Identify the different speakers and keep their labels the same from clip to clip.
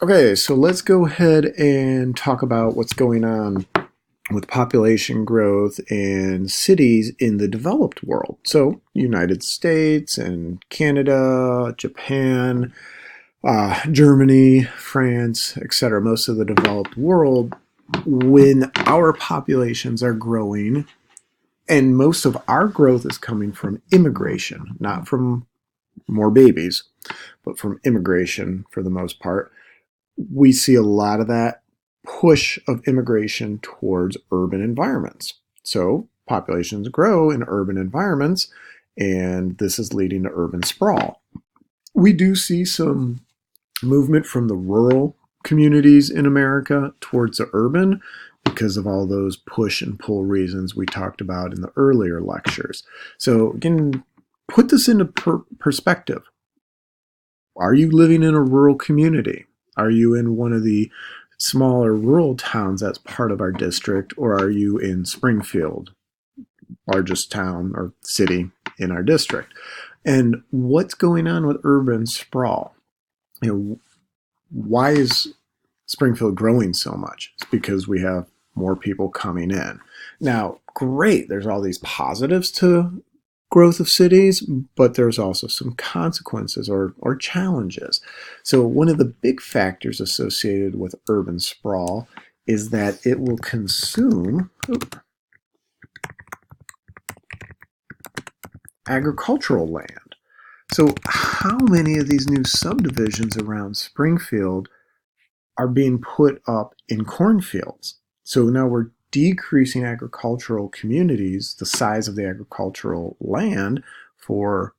Speaker 1: Okay, so let's go ahead and talk about what's going on with population growth and cities in the developed world. So, United States and Canada, Japan, Germany, France, etc., most of the developed world, when our populations are growing, and most of our growth is coming from immigration, not from more babies, but from immigration for the most part, we see a lot of that push of immigration towards urban environments. So populations grow in urban environments, and this is leading to urban sprawl. We do see some movement from the rural communities in America towards the urban because of all those push and pull reasons we talked about in the earlier lectures. So again, put this into perspective. Are you living in a rural community? Are you in one of the smaller rural towns that's part of our district, or are you in Springfield, largest town or city in our district? And what's going on with urban sprawl? Why is Springfield growing so much? It's because we have more people coming in. Now, great, there's all these positives to growth of cities, but there's also some consequences or challenges. So one of the big factors associated with urban sprawl is that it will consume agricultural land. So how many of these new subdivisions around Springfield are being put up in cornfields? So now we're decreasing agricultural communities, the size of the agricultural land for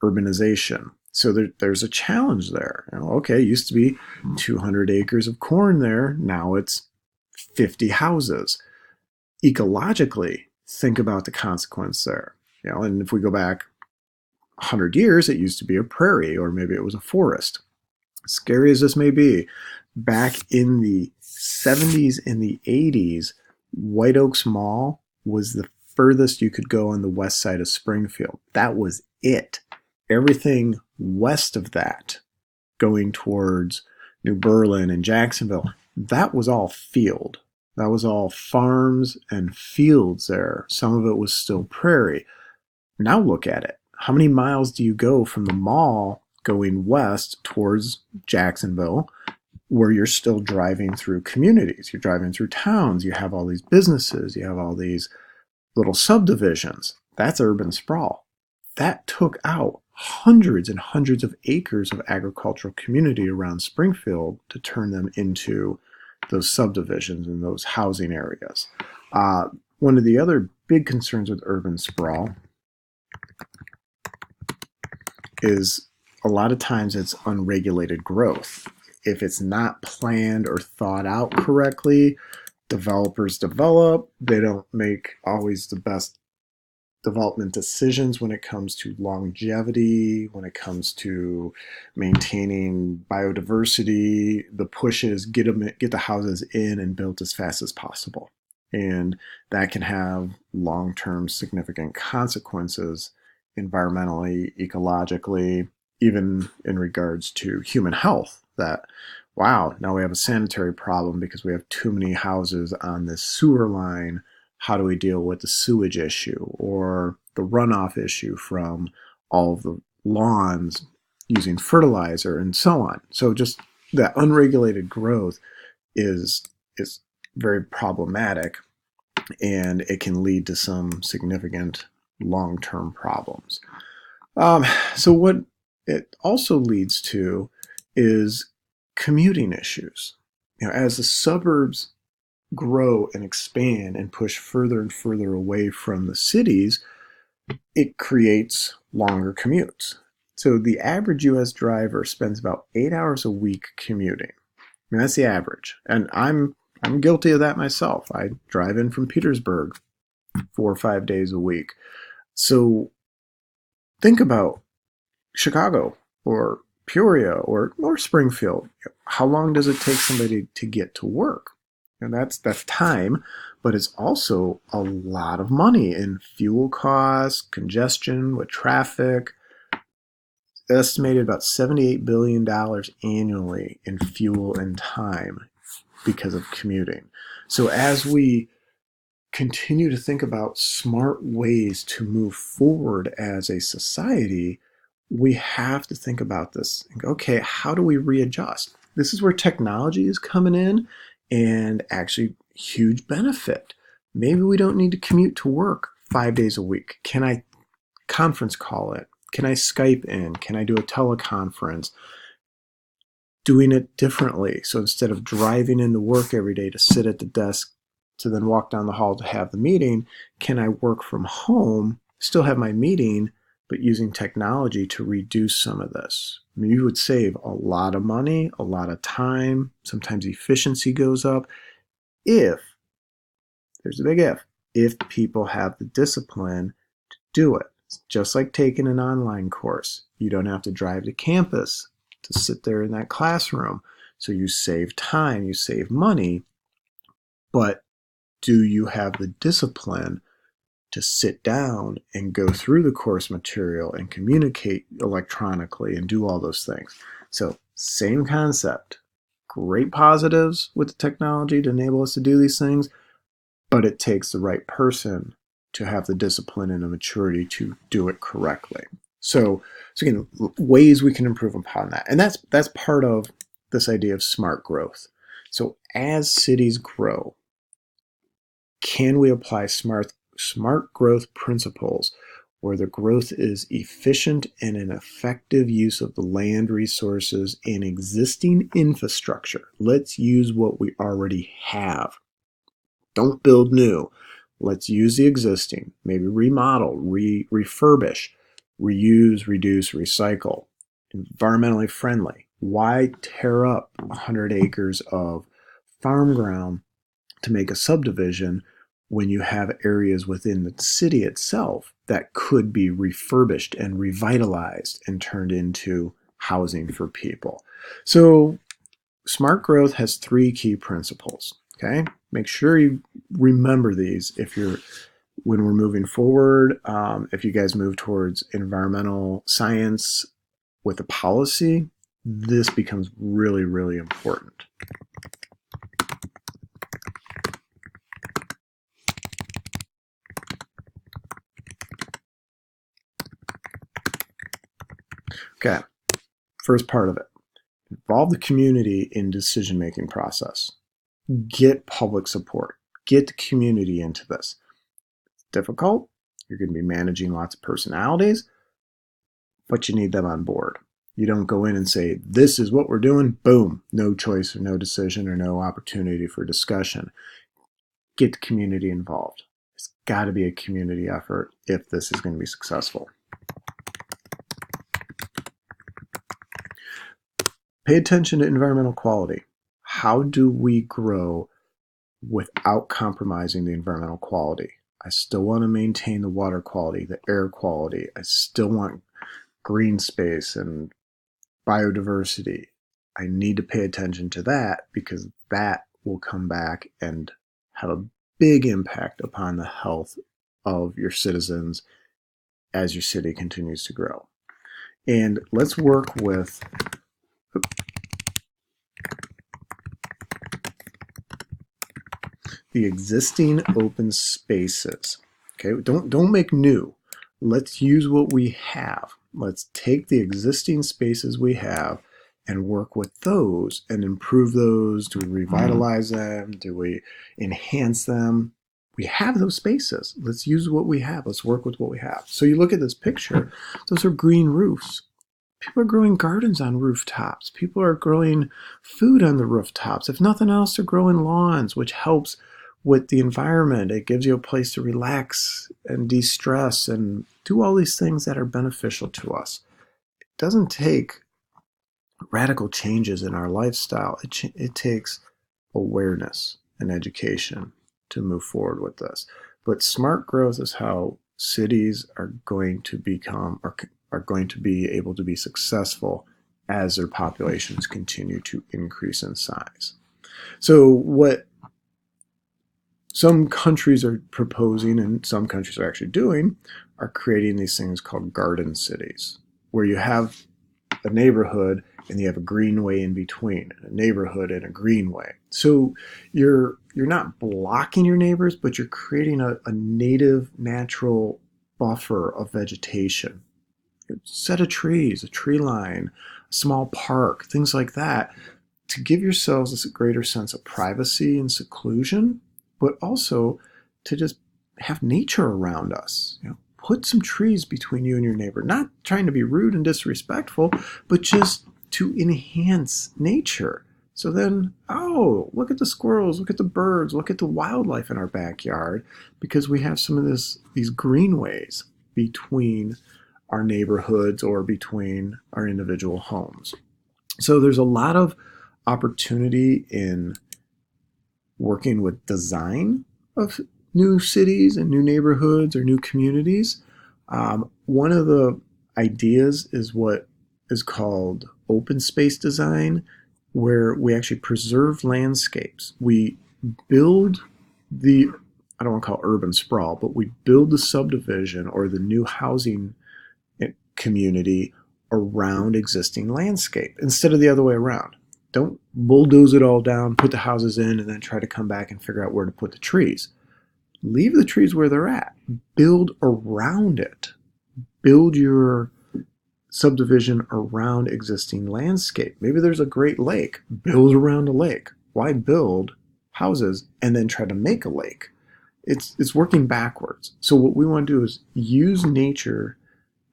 Speaker 1: urbanization. So there's a challenge there. Okay, it used to be 200 acres of corn there. Now it's 50 houses. Ecologically, think about the consequence there. And if we go back 100 years, it used to be a prairie, or maybe it was a forest. Scary as this may be, back in the 70s and the 80s, White Oaks Mall was the furthest you could go on the west side of Springfield. That was it. Everything west of that, going towards New Berlin and Jacksonville, that was all field. That was all farms and fields there. Some of it was still prairie. Now look at it. How many miles do you go from the mall going west towards Jacksonville, where you're still driving through communities? You're driving through towns. You have all these businesses. You have all these little subdivisions. That's urban sprawl. That took out hundreds and hundreds of acres of agricultural community around Springfield to turn them into those subdivisions and those housing areas. One of the other big concerns with urban sprawl is a lot of times it's unregulated growth. If it's not planned or thought out correctly, developers develop. They don't make always the best development decisions when it comes to longevity, when it comes to maintaining biodiversity. The push is get the houses in and built as fast as possible. And that can have long-term significant consequences environmentally, ecologically, even in regards to human health. That, wow, now we have a sanitary problem because we have too many houses on this sewer line. How do we deal with the sewage issue or the runoff issue from all of the lawns using fertilizer and so on? So just that unregulated growth is very problematic, and it can lead to some significant long-term problems. So what it also leads to is commuting issues. As the suburbs grow and expand and push further and further away from the cities, it creates longer commutes. So the average US driver spends about 8 hours a week commuting. That's the average. And I'm guilty of that myself. I drive in from Petersburg 4 or 5 days a week. So think about Chicago or Peoria or Springfield. How long does it take somebody to get to work? And that's time, but it's also a lot of money in fuel costs, congestion with traffic. estimated about $78 billion annually in fuel and time because of commuting. So as we continue to think about smart ways to move forward as a society, we have to think about this and go, okay, how do we readjust? This is where technology is coming in and actually huge benefit. Maybe we don't need to commute to work 5 days a week. Can I conference call it? Can I Skype in? Can I do a teleconference? Doing it differently. So instead of driving into work every day to sit at the desk to then walk down the hall to have the meeting, can I work from home, still have my meeting, but using technology to reduce some of this? I mean, you would save a lot of money, a lot of time, sometimes efficiency goes up if, there's a big if people have the discipline to do it. It's just like taking an online course. You don't have to drive to campus to sit there in that classroom. So you save time, you save money, but do you have the discipline to sit down and go through the course material and communicate electronically and do all those things? So same concept. Great positives with the technology to enable us to do these things, but it takes the right person to have the discipline and the maturity to do it correctly. So again, ways we can improve upon that. And that's part of this idea of smart growth. So as cities grow, can we apply smart growth principles where the growth is efficient and an effective use of the land resources and existing infrastructure? Let's use what we already have. Don't build new. Let's use the existing, maybe remodel, refurbish, reuse, reduce, recycle. Environmentally friendly. Why tear up 100 acres of farm ground to make a subdivision when you have areas within the city itself that could be refurbished and revitalized and turned into housing for people? So smart growth has 3 key principles. Okay, make sure you remember these when we're moving forward. If you guys move towards environmental science with a policy, this becomes really, really important. Okay, first part of it. Involve the community in decision-making process. Get public support. Get the community into this. It's difficult. You're going to be managing lots of personalities, but you need them on board. You don't go in and say, this is what we're doing, boom, no choice or no decision or no opportunity for discussion. Get the community involved. It's got to be a community effort if this is going to be successful. Pay attention to environmental quality. How do we grow without compromising the environmental quality? I still want to maintain the water quality, the air quality. I still want green space and biodiversity. I need to pay attention to that because that will come back and have a big impact upon the health of your citizens as your city continues to grow. And let's work with the existing open spaces. Okay, don't make new. Let's use what we have. Let's take the existing spaces we have and work with those and improve those. Do we revitalize them? Do we enhance them? We have those spaces. Let's use what we have. Let's work with what we have. So you look at this picture, those are green roofs. People are growing gardens on rooftops. People are growing food on the rooftops. If nothing else, they're growing lawns, which helps with the environment. It gives you a place to relax and de-stress and do all these things that are beneficial to us. It doesn't take radical changes in our lifestyle. It takes awareness and education to move forward with this. But smart growth is how cities are going to become or are going to be able to be successful as their populations continue to increase in size. So what some countries are proposing and some countries are actually doing are creating these things called garden cities, where you have a neighborhood and you have a greenway in between, a neighborhood and a greenway. So you're not blocking your neighbors, but you're creating a native, natural buffer of vegetation. A set of trees, a tree line, a small park, things like that, to give yourselves a greater sense of privacy and seclusion, but also to just have nature around us. Put some trees between you and your neighbor, not trying to be rude and disrespectful, but just to enhance nature. So then, oh, look at the squirrels, look at the birds, look at the wildlife in our backyard, because we have some of these greenways between our neighborhoods or between our individual homes. So there's a lot of opportunity in working with design of new cities and new neighborhoods or new communities. One of the ideas is what is called open space design, where we actually preserve landscapes. We build I don't want to call it urban sprawl, but we build the subdivision or the new housing community around existing landscape instead of the other way around. Don't bulldoze it all down, put the houses in, and then try to come back and figure out where to put the trees. Leave the trees where they're at. Build around it. Build your subdivision around existing landscape. Maybe there's a great lake. Build around a lake. Why build houses and then try to make a lake? It's working backwards. So what we want to do is use nature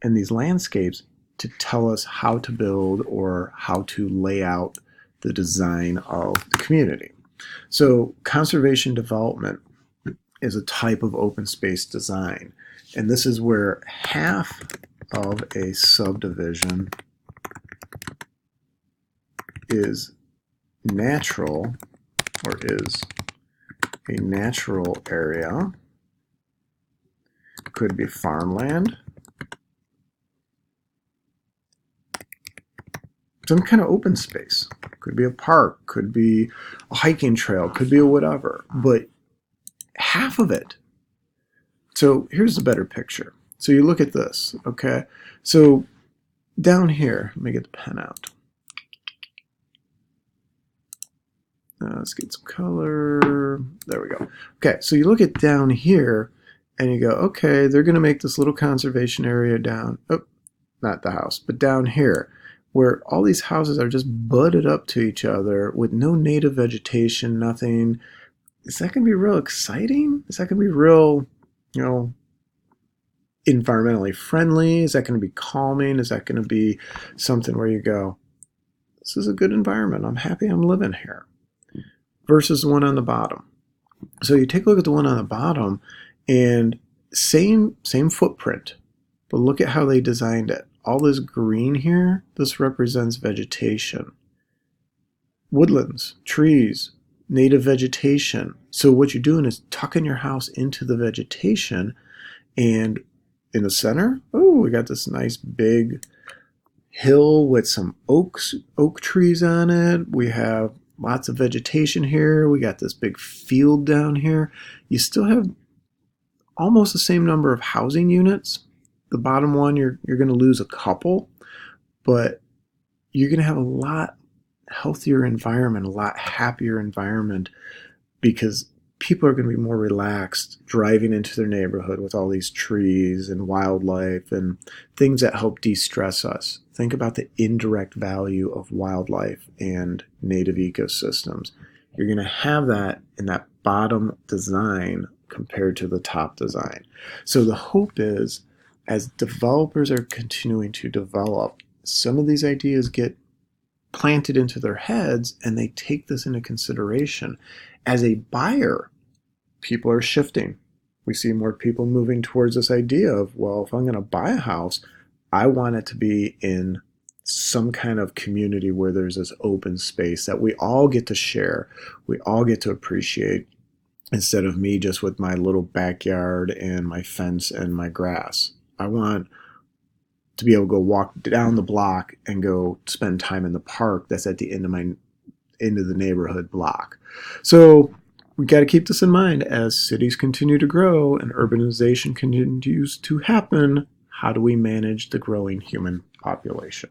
Speaker 1: and these landscapes to tell us how to build or how to lay out the design of the community. So conservation development is a type of open space design. And this is where half of a subdivision is natural or is a natural area. Could be farmland, some kind of open space. Could be a park, could be a hiking trail, could be a whatever, but half of it. So here's a better picture. So you look at this, okay? So down here, let me get the pen out. Let's get some color. There we go. Okay, so you look at down here and you go, okay, they're going to make this little conservation area down. Oh, not the house, but down here, where all these houses are just butted up to each other with no native vegetation, nothing. Is that going to be real exciting? Is that going to be real, environmentally friendly? Is that going to be calming? Is that going to be something where you go, this is a good environment. I'm happy I'm living here. Versus the one on the bottom. So you take a look at the one on the bottom and same footprint, but look at how they designed it. All this green here, this represents vegetation. Woodlands, trees, native vegetation. So what you're doing is tucking your house into the vegetation, and in the center, oh, we got this nice big hill with some oak trees on it. We have lots of vegetation here. We got this big field down here. You still have almost the same number of housing units. The bottom one, you're going to lose a couple, but you're going to have a lot healthier environment, a lot happier environment, because people are going to be more relaxed driving into their neighborhood with all these trees and wildlife and things that help de-stress us. Think about the indirect value of wildlife and native ecosystems. You're going to have that in that bottom design compared to the top design. So the hope is, as developers are continuing to develop, some of these ideas get planted into their heads and they take this into consideration. As a buyer, people are shifting. We see more people moving towards this idea of, well, if I'm going to buy a house, I want it to be in some kind of community where there's this open space that we all get to share, we all get to appreciate, instead of me just with my little backyard and my fence and my grass. I want to be able to go walk down the block and go spend time in the park that's at the end of the neighborhood block. So we got to keep this in mind as cities continue to grow and urbanization continues to happen. How do we manage the growing human population?